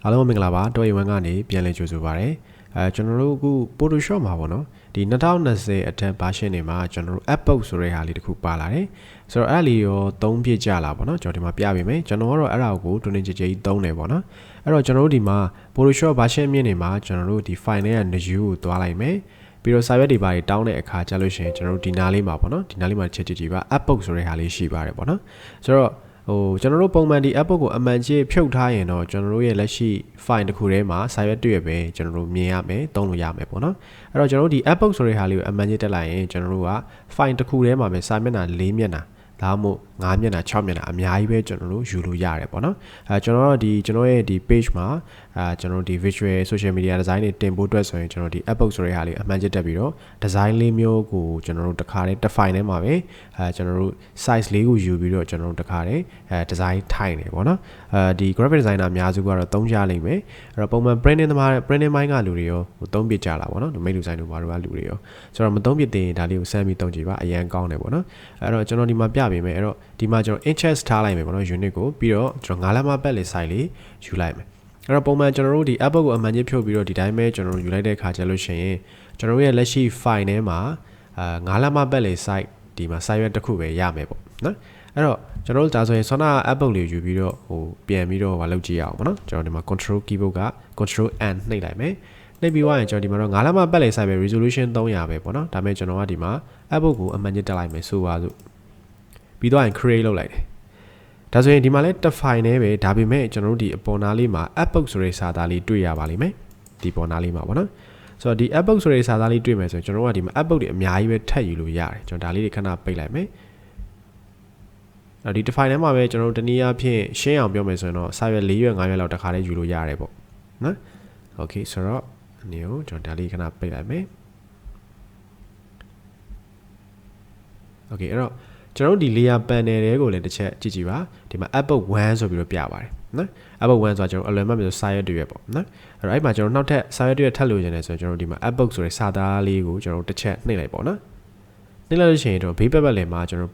အားလုံးမင်္ဂလာပါတော့ A1 ကနေပြန်လည်ကြိုဆိုပါရစေကျွန်တော်တို့အခု Photoshop မှာပေါ့နော်ဒီ2020အထက် version တွေမှာကျွန်တော်တို့ Epoch ဆိုတဲ့ဟာလေးတစ်ခုပါလာတယ်ဆိုတော့အဲ့လေးရောသုံးပြကြလာပေါ့နော်ကျွန်တော်ဒီမှာပြပေးမယ်ကျွန်တော်ကတော့အဲ့ဒါကိုတွင်ကြကြီးသုံးတယ်ပေါ့နော်အဲ့တော့ကျွန်တော်တို့ဒီမှာ Photoshop version မြင့်နေမှာကျွန်တော်တို့ဒီ file နဲ့က new ကိုသွားလိုက်မယ်ပြီးတော့စာရွက်တွေပါတောင်းတဲ့အခါကျလို့ရှိရင်ကျွန်တော်တို့ဒီနားလေးမှာပေါ့နော်ဒီနားလေးမှာချက်ကြည့်ပါ Epoch ဆိုတဲ့ဟာလေးရှိပါတယ်ပေါ့နော်ဆိုတော့ကျွန်တော်တို့ပုံမှန်ဒီ Epoch ကိုအမှန်ကြီးဖြုတ်ထားရင်တော့ကျွန်တော်တို့ရဲ့လက်ရှိ file တစ်ခုထဲမှာစာရွက်တွေ့ရပဲကျွန်တော်တို့မြင်ရမယ်သုံးလို့ရမယ်ပေါ့နော်အဲ့တော့ကျွန်တော်တို့ဒီ Epoch ဆိုတဲ့ဟာလေးကိုအမှန်ကြီးတက်လိုက်ရင်ကျွန်တော်တို့က file တစ်ခုထဲမှာပဲစာမျက်နှာ4မျက်နှာဒါမှမဟုတ်9မျက်နှာ6မျက်နှာအများကြီးပဲကျွန်တော်တို့ယူလို့ရတယ်ပေါ့နော်ကျွန်တော်တို့ရဲ့ဒီ page မှာကျွန်တော်တို့ဒီ visual social media design တွေတင်ဖို့အတွက်ဆိုရင်ကျွန်တော်ဒီ Epoch ဆိုတဲ့ဟာလေးအမှန်ကြီးတက်ပြီးတော့ design လေးမျိုးကိုကျွန်တော်တို့တစ်ခါတည်း define ထဲမှာပဲကျွန်တော်တို့ size လေးကိုယူပြီးတော့ကျွန်တော်တို့တစ်ခါတည်းdesign ထိုင်နေပေါ့နော်ဒီ graphic designer အများစုကတော့သုံးကြလိမ့်မယ်အဲ့တော့ပုံမှန် printing သမား printing ပိုင်းကလူတွေရောသုံးပြကြလာပေါ့နော် domain design တို့ဘာတို့ကလူတွေရောဆိုတော့မသုံးပြသေးရင်ဒါလေးကိုစမ်းပြီးသုံးကြည့်ပါအရန်ကောင်းတယ်ပေါ့နော်အဲ့တော့ကျွန်တော်ဒီမှာပြပေးမယ်အဲ့တော့ဒီမှာကျွန်တော် inches ထားလိုက်မယ်ပေါ့နော် unit ကိုပြီးတော့ကျွန်တော်9လက်မပတ်လေ size လေးယူလိုက်မယ်အဲ့တော့ပုံမှန်ကျွန်တော်တို့ဒီ Epoch ကိုအမှန်ကြီးဖြုတ်ပြီးတော့ဒီတိုင်းပဲကျွန်တော်တို့ယူလိုက်တဲ့အခါကျလို့ရှိရင်ကျွန်တော်တို့ရဲ့လက်ရှိ file ထဲမှာ9လက်မပတ်လေ size ဒီမှာ size ရွက်တစ်ခုပဲရမယ်ပေါ့နော်အဲ့တော့ကျွန်တော်တို့ဒါဆိုရင် Sona Epoch လေးယူပြီးတော့ပြန်ပြီးတော့လုပ်ကြည့်ရအောင်ပေါ့နော်ကျွန်တော်ဒီမှာ control keyboard က control n နှိပ်လိုက်မယ်နှိပ်ပြီးသွားရင်ကျွန်တော်ဒီမှာတော့9လက်မပတ်လေ size ပဲ resolution 300ပဲပေါ့နော်ဒါပေမဲ့ကျွန်တော်ကဒီမှာ Epoch ကိုအမှန်ကြီးတက်လိုက်မယ်ဆိုပါစို့ပြီးတော့ create လုပ်လိုက်တယ်ဒါဆိုရင်ဒီမှာလဲတစ် file နဲ့ပဲဒါပေမဲ့ကျွန်တော်တို့ဒီအပေါ်နားလေးမှာ Epoch ဆိုတဲ့စာသားလေးတွေ့ရပါလိမ့်မယ်ဒီပေါ်နားလေးမှာပေါ့နော်ဆိုတော့ဒီ Epoch ဆိုတဲ့စာသားလေးတွေ့မယ်ဆိုရင်ကျွန်တော်တို့ကဒီမှာ Epoch တွေအများကြီးပဲထပ်ယူလို့ရတယ်ကျွန်တော်ဒါလေးတွေခဏပိတ်လိုက်မယ်ဒီတစ် file ထဲမှာပဲကျွန်တော်တို့တနည်းအားဖြင့်ရှင်းအောင်ပြောမယ်ဆိုရင်တော့စာရွက်4ရွက်5ရွက်လောက်တစ်ခါလေးယူလို့ရတယ်ပေါ့နော် Okay ဆိုတော့အနေကိုကျွန်တော်ဒါလေးခဏပိတ်လိုက်မယ် Okay အဲ့တော့ကျွန်တော်တို့ဒီ layer panel တွေကိုလည်းတစ်ချက်ကြည့်ကြည့်ပါဒီမှာ Epoch 1ဆိုပြီးတော့ပြပါတယ်နော် Epoch 1ဆိုတာကျွန်တော်အလွယ်မှတ်ပြီးစာရွက်တွေပဲပေါ့နော်အဲ့တော့အဲ့မှာကျွန်တော်နောက်ထပ်စာရွက်တွေထပ်လို့ရတယ်ဆိုရင်ကျွန်တော်ဒီမှာ Epoch ဆိုတဲ့စာသားလေးကိုကျွန်တော်တစ်ချက်နှိပ်လိုက်ပေါ့နော်နှိပ်လိုက်လို့ရှိရင်တော့ဘေးဘက်လည်းမှာကျွန်တော်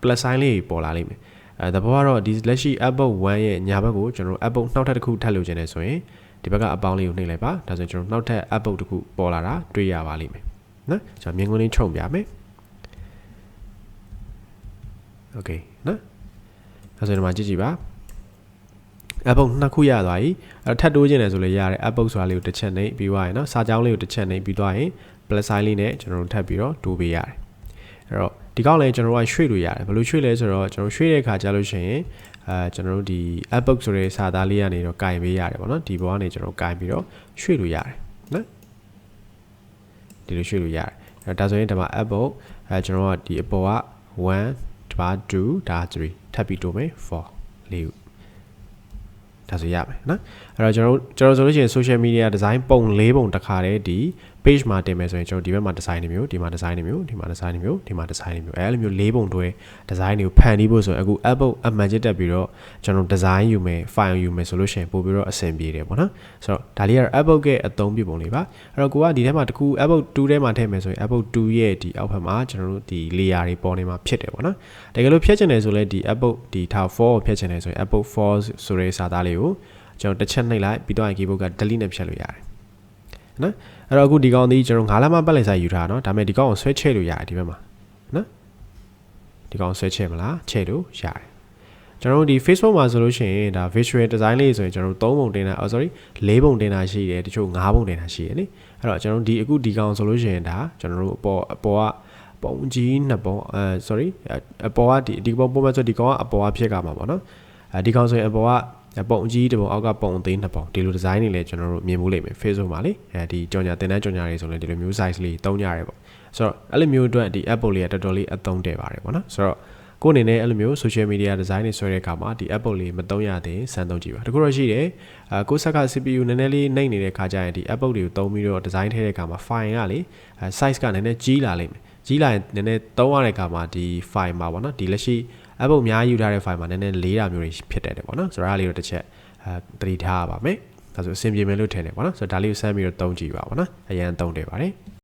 plus sign လေးပေါ်လာလိမ့်မယ်သဘောကတော့ဒီလက်ရှိ Epoch 1ရဲ့ညာဘက်ကိုကျွန်တော် Epoch နောက်ထပ်တစ်ခုထပ်လို့ရတယ်ဆိုရင်ဒီဘက်ကအပေါင်းလေးကိုနှိပ်လိုက်ပါဒါဆိုရင်ကျွန်တော်နောက်ထပ် Epoch တစ်ခုပေါ်လာတာတွေ့ရပါလိမ့်မယ်နော်ကျွန်တော်မြင်ကွင်းလေးခြုံပြမယ်Okay နော်အဲဆိုဒီမှာကြည့်ကြည့်ပါ Epoch နှစ်ခုရသွားပြီအဲ့ထပ်တိုးခြင်းတယ်ဆိုလည်းရတယ် Epoch ဆိုတာလေးကိုတစ်ချက်နှိပ်ပြီးသွားရင်နော်စာကြောင်းလေးကိုတစ်ချက်နှိပ်ပြီးသွားရင် plus sign လေးနဲ့ကျွန်တော်တို့ထပ်ပြီးတော့တိုးပေးရတယ်အဲ့တော့ဒီကောက်လည်းကျွန်တော်တို့ကရွှေ့လို့ရတယ်ဘယ်လိုရွှေ့လဲဆိုတော့ကျွန်တော်ရွှေ့တဲ့အခါကြာလို့ရှိရင်ကျွန်တော်တို့ဒီ Epoch ဆိုတဲ့စာသားလေးကနေတော့ကင်ပေးရတယ်ပေါ့နော်ဒီဘောကနေကျွန်တော်ကင်ပြီးတော့ရွှေ့လို့ရတယ်နော်ဒီလိုရွှေ့လို့ရတယ်အဲ့ဒါဆိုရင်ဒီမှာ Epoch ကျွန်တော်ကဒီအပေါ်က1ဒါ2ဒါ3ထပ်ပြီးတိုးမယ်4လေးဒါဆိုရမယ်နော်အဲ့တော့ကျွန်တော်ဆိုလို့ရှိရင် social media design ပုံ၄ပုံတစ်ခါတည်းဒီ page မှာတင်မယ်ဆိုရင်ကျွန်တော်ဒီဘက်မှာ design တွေမျိုးဒီမှာ design တွေမျိုးဒီမှာ design တွေမျိုးဒီမှာ design တွေမျိုးအဲ့လိုမျိုး၄ပုံတွဲ design တွေကိုဖန်တီးဖို့ဆိုရင်အခု Epoch အမှန်ချက်တက်ပြီးတော့ကျွန်တော် design ယူမယ် file ယူမယ်ဆိုလို့ရှိရင်ပို့ပြီးတော့အဆင်ပြေတယ်ပေါ့နော်ဆိုတော့ဒါလေးကတော့ Epoch ရဲ့အသုံးပြုပုံလေးပါအဲ့တော့ကိုကဒီထဲမှာတခု Epoch 2ထဲမှာထည့်မယ်ဆိုရင် Epoch 2ရဲ့ဒီအောက်ဘက်မှာကျွန်တော်တို့ဒီ layer တွေပေါ်နေမှာဖြစ်တယ်ပေါ့နော်တကယ်လို့ဖြတ်ချင်တယ်ဆိုလဲဒီ Epoch ဒီ 4 ကိုဖြတ်ချင်တယ်ဆိုရင် Epoch 4ဆိုတဲ့စာသားလေးကိုကျွန်တော်တစ်ချက်နှိပ်လိုက်ပြီးတော့ keyboard က delete နဲ့ဖြတ်လို့ရတယ်နော်အဲ့တော့အခုဒီကောင်ဒီကျွန်တော်9လက်မပတ်လိုက်စာယူထားနော်ဒါပေမဲ့ဒီကောင်ကိုဆွဲချဲ့လို့ရတယ်ဒီဘက်မှာနော်ဒီကောင်ဆွဲချဲ့မလားချဲ့လို့ရတယ်ကျွန်တော်တို့ဒီ Facebook မှာဆိုလို့ရှိရင်ဒါ visual design လေးဆိုရင်ကျွန်တော်တို့3ပုံတင်တာsorry 4ပုံတင်တာရှိတယ်တချို့5ပုံတင်တာရှိတယ်နိအဲ့တော့ကျွန်တော်ဒီအခုဒီကောင်ဆိုလို့ရှိရင်ဒါကျွန်တော်တို့အပေါ်ကပုံကြီး2ပုံsorry အပေါ်ကဒီပုံပုံမှန်ဆိုဒီကောင်ကအပေါ်ကဖြစ်ကြမှာပေါ့နော်ဒီကောင်ဆိုရင်အပေါ်ကပုံအကြီးတစ်ပုံအောက်ကပုံအသေးနှစ်ပုံဒီလို design တွေလည်းကျွန်တော်တို့မြင်မှုလိမ့်မယ် Facebook မှာလေဒီကြော်ညာတင်တန်းကြော်ညာတွေဆိုလည်းဒီလိုမျိုး size လေးသုံးကြရတယ်ပေါ့ဆိုတော့အဲ့လိုမျိုးအတွက်ဒီ Epoch လေးကတော်တော်လေးအသုံးတည့်ပါတယ်ပေါ့နော်ဆိုတော့ကိုယ်အနေနဲ့အဲ့လိုမျိုး social media design တွေဆွဲတဲ့အခါမှာဒီ Epoch လေးမသုံးရသေးစမ်းသုံးကြည့်ပါတခုတော့ရှိတယ်ကိုယ်ဆက်က CPU နည်းနည်းလေးနှိပ်နေတဲ့ခါကျရင်ဒီ Epoch တွေကိုသုံးပြီးတော့ design ထည့်တဲ့အခါမှာ file ကလေ size ကနည်းနည်းကြီးလာလိမ့်မယ်ကြီးလာရင်နည်းနည်းသုံးရတဲ့အခါမှာဒီ file မှာပေါ့နော်ဒီလက်ရှိ Epoch အများကြီးယူထားတဲ့ file မှာနည်းနည်းလေးတာမျိုးတွေဖြစ်တယ်ပေါ့နော်ဆိုတော့အဲ့လေးတော့တစ်ချက်သတိထားရပါမယ်ဒါဆိုအဆင်ပြေမယ်လို့ထင်တယ်ပေါ့နော်ဆိုတော့ဒါလေးကိုစမ်းပြီးတော့သုံးကြည့်ပါပေါ့နော်အရင်သုံးတယ်ပါတယ်